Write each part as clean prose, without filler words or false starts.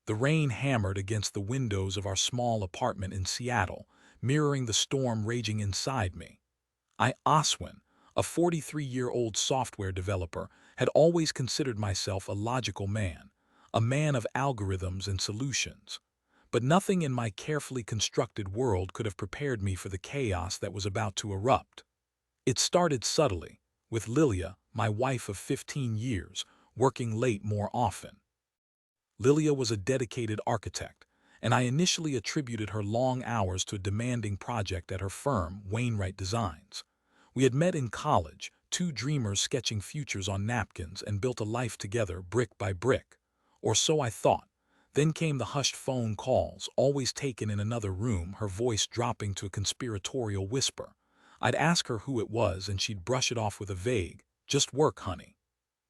The rain hammered against the windows of our small apartment in Seattle, mirroring the storm raging inside me. Oswin, a 43-year-old software developer, had always considered myself a logical man, a man of algorithms and solutions. But nothing in my carefully constructed world could have prepared me for the chaos that was about to erupt. It started subtly, with Lilia, my wife of 15 years, working late more often. Lilia was a dedicated architect, and I initially attributed her long hours to a demanding project at her firm, Wainwright Designs. We had met in college, two dreamers sketching futures on napkins and built a life together brick by brick. Or so I thought. Then came the hushed phone calls, always taken in another room, her voice dropping to a conspiratorial whisper. I'd ask her who it was and she'd brush it off with a vague, "Just work, honey."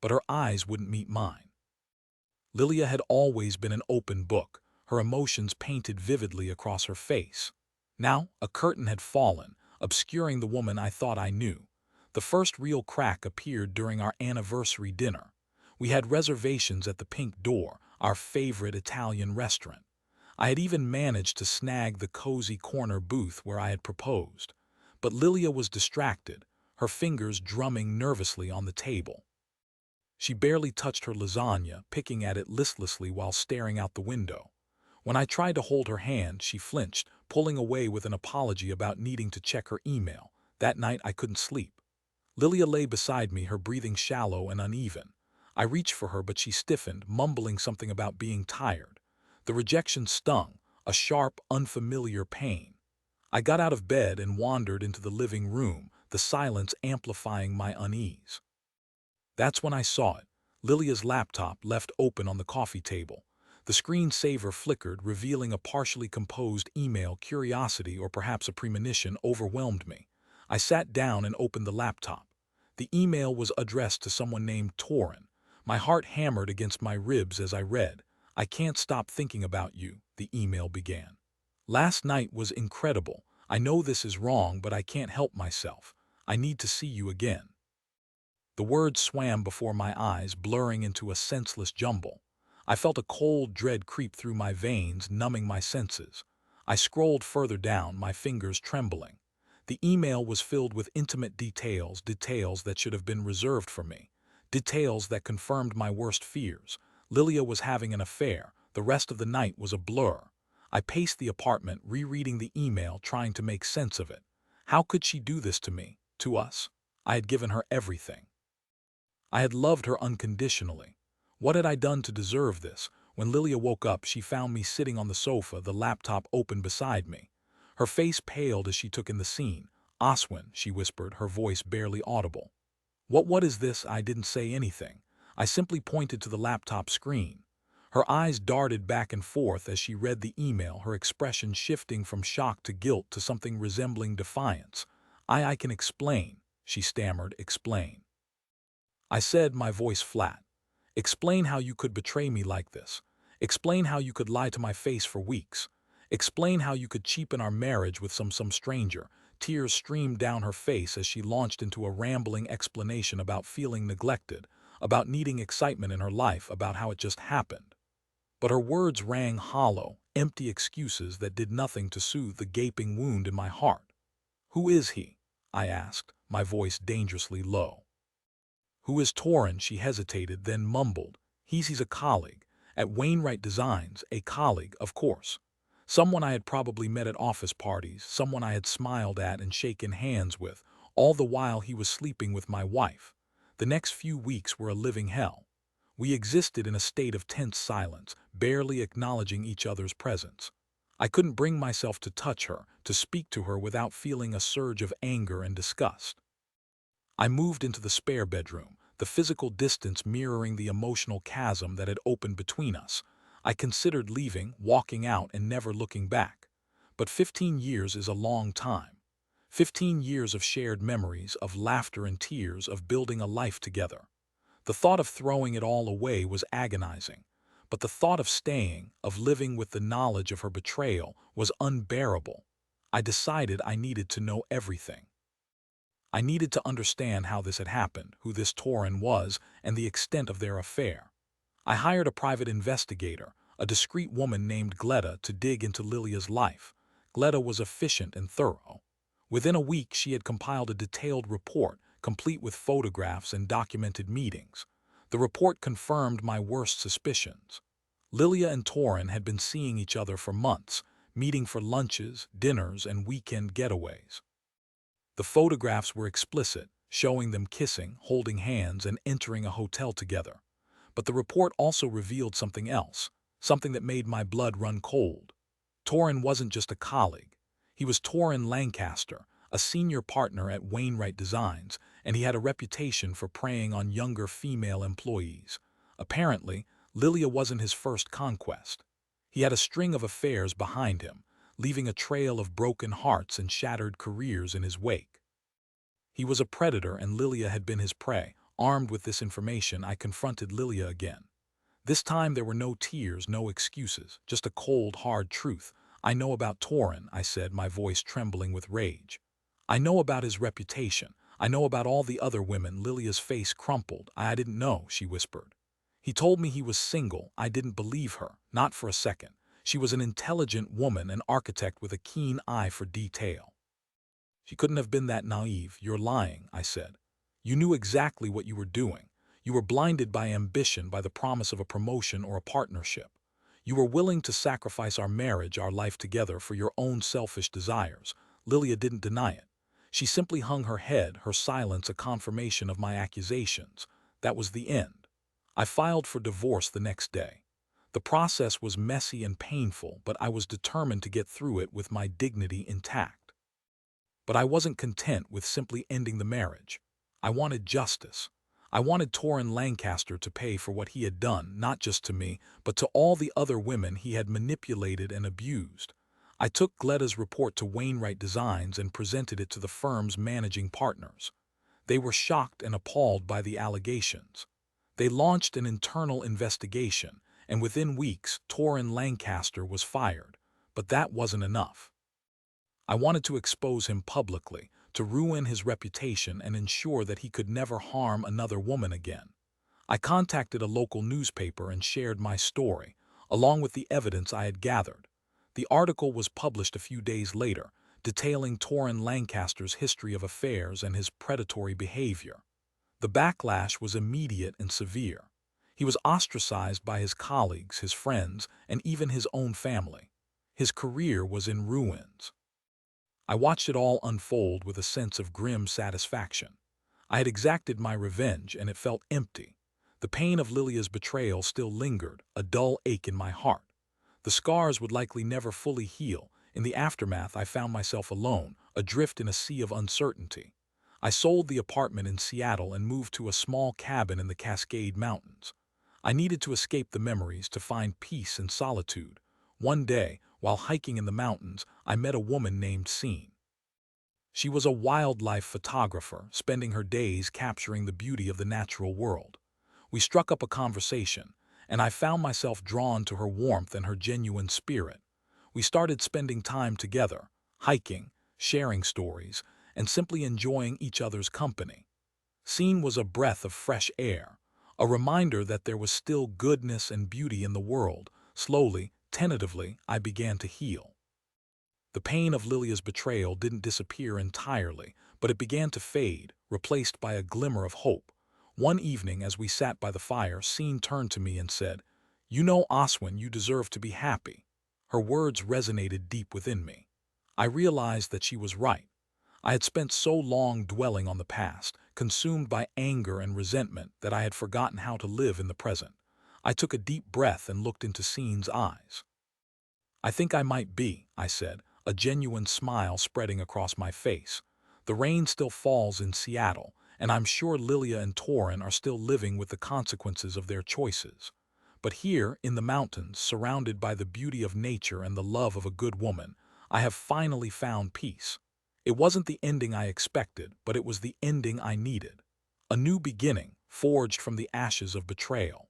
But her eyes wouldn't meet mine. Lilia had always been an open book, her emotions painted vividly across her face. Now, a curtain had fallen, obscuring the woman I thought I knew. The first real crack appeared during our anniversary dinner. We had reservations at the Pink Door, our favorite Italian restaurant. I had even managed to snag the cozy corner booth where I had proposed. But Lilia was distracted, her fingers drumming nervously on the table. She barely touched her lasagna, picking at it listlessly while staring out the window. When I tried to hold her hand, she flinched, pulling away with an apology about needing to check her email. That night I couldn't sleep. Lilia lay beside me, her breathing shallow and uneven. I reached for her, but she stiffened, mumbling something about being tired. The rejection stung, a sharp, unfamiliar pain. I got out of bed and wandered into the living room, the silence amplifying my unease. That's when I saw it, Lilia's laptop left open on the coffee table. The screensaver flickered, revealing a partially composed email. Curiosity, or perhaps a premonition, overwhelmed me. I sat down and opened the laptop. The email was addressed to someone named Torin. My heart hammered against my ribs as I read. "I can't stop thinking about you," the email began. "Last night was incredible. I know this is wrong, but I can't help myself. I need to see you again." The words swam before my eyes, blurring into a senseless jumble. I felt a cold dread creep through my veins, numbing my senses. I scrolled further down, my fingers trembling. The email was filled with intimate details, details that should have been reserved for me. Details that confirmed my worst fears. Lilia was having an affair. The rest of the night was a blur. I paced the apartment, rereading the email, trying to make sense of it. How could she do this to me, to us? I had given her everything. I had loved her unconditionally. What had I done to deserve this? When Lilia woke up, she found me sitting on the sofa, the laptop open beside me. Her face paled as she took in the scene. "Oswin," she whispered, her voice barely audible. What is this?" I didn't say anything. I simply pointed to the laptop screen. Her eyes darted back and forth as she read the email, her expression shifting from shock to guilt to something resembling defiance. I can explain," she stammered. "Explain." I said, my voice flat. "Explain how you could betray me like this. Explain how you could lie to my face for weeks. Explain how you could cheapen our marriage with some stranger." Tears streamed down her face as she launched into a rambling explanation about feeling neglected, about needing excitement in her life, about how it just happened. But her words rang hollow, empty excuses that did nothing to soothe the gaping wound in my heart. "Who is he?" I asked, my voice dangerously low. "Who is Torin?" She hesitated, then mumbled. He's a colleague. At Wainwright Designs, a colleague, of course. Someone I had probably met at office parties, someone I had smiled at and shaken hands with, all the while he was sleeping with my wife. The next few weeks were a living hell. We existed in a state of tense silence, barely acknowledging each other's presence. I couldn't bring myself to touch her, to speak to her without feeling a surge of anger and disgust. I moved into the spare bedroom, the physical distance mirroring the emotional chasm that had opened between us. I considered leaving, walking out, and never looking back. But 15 years is a long time. 15 years of shared memories, of laughter and tears, of building a life together. The thought of throwing it all away was agonizing. But the thought of staying, of living with the knowledge of her betrayal, was unbearable. I decided I needed to know everything. I needed to understand how this had happened, who this Torin was, and the extent of their affair. I hired a private investigator, a discreet woman named Gleda, to dig into Lilia's life. Gleda was efficient and thorough. Within a week, she had compiled a detailed report, complete with photographs and documented meetings. The report confirmed my worst suspicions. Lilia and Torin had been seeing each other for months, meeting for lunches, dinners, and weekend getaways. The photographs were explicit, showing them kissing, holding hands, and entering a hotel together. But the report also revealed something else, something that made my blood run cold. Torin wasn't just a colleague. He was Torin Lancaster, a senior partner at Wainwright Designs, and he had a reputation for preying on younger female employees. Apparently, Lilia wasn't his first conquest. He had a string of affairs behind him, leaving a trail of broken hearts and shattered careers in his wake. He was a predator, and Lilia had been his prey. Armed with this information, I confronted Lilia again. This time there were no tears, no excuses, just a cold, hard truth. "I know about Torin," I said, my voice trembling with rage. "I know about his reputation. I know about all the other women." Lilia's face crumpled. "I didn't know," she whispered. "He told me he was single." I didn't believe her, not for a second. She was an intelligent woman, an architect with a keen eye for detail. "She couldn't have been that naive." "You're lying," I said. "You knew exactly what you were doing. You were blinded by ambition, by the promise of a promotion or a partnership. You were willing to sacrifice our marriage, our life together, for your own selfish desires." Lilia didn't deny it. She simply hung her head, her silence a confirmation of my accusations. That was the end. I filed for divorce the next day. The process was messy and painful, but I was determined to get through it with my dignity intact. But I wasn't content with simply ending the marriage. I wanted justice. I wanted Torin Lancaster to pay for what he had done, not just to me, but to all the other women he had manipulated and abused. I took Gleda's report to Wainwright Designs and presented it to the firm's managing partners. They were shocked and appalled by the allegations. They launched an internal investigation, and within weeks, Torin Lancaster was fired. But that wasn't enough. I wanted to expose him publicly, to ruin his reputation and ensure that he could never harm another woman again. I contacted a local newspaper and shared my story, along with the evidence I had gathered. The article was published a few days later, detailing Torin Lancaster's history of affairs and his predatory behavior. The backlash was immediate and severe. He was ostracized by his colleagues, his friends, and even his own family. His career was in ruins. I watched it all unfold with a sense of grim satisfaction. I had exacted my revenge, and it felt empty. The pain of Lilia's betrayal still lingered, a dull ache in my heart. The scars would likely never fully heal. In the aftermath, I found myself alone, adrift in a sea of uncertainty. I sold the apartment in Seattle and moved to a small cabin in the Cascade Mountains. I needed to escape the memories, to find peace and solitude. One day, while hiking in the mountains, I met a woman named Scene. She was a wildlife photographer, spending her days capturing the beauty of the natural world. We struck up a conversation, and I found myself drawn to her warmth and her genuine spirit. We started spending time together, hiking, sharing stories, and simply enjoying each other's company. Scene was a breath of fresh air, a reminder that there was still goodness and beauty in the world. Slowly, tentatively, I began to heal. The pain of Lilia's betrayal didn't disappear entirely, but it began to fade, replaced by a glimmer of hope. One evening, as we sat by the fire, Scene turned to me and said, "You know, Oswin, you deserve to be happy." Her words resonated deep within me. I realized that she was right. I had spent so long dwelling on the past, consumed by anger and resentment, that I had forgotten how to live in the present. I took a deep breath and looked into Scene's eyes. "I think I might be," I said, a genuine smile spreading across my face. "The rain still falls in Seattle, and I'm sure Lilia and Torin are still living with the consequences of their choices. But here, in the mountains, surrounded by the beauty of nature and the love of a good woman, I have finally found peace. It wasn't the ending I expected, but it was the ending I needed. A new beginning, forged from the ashes of betrayal."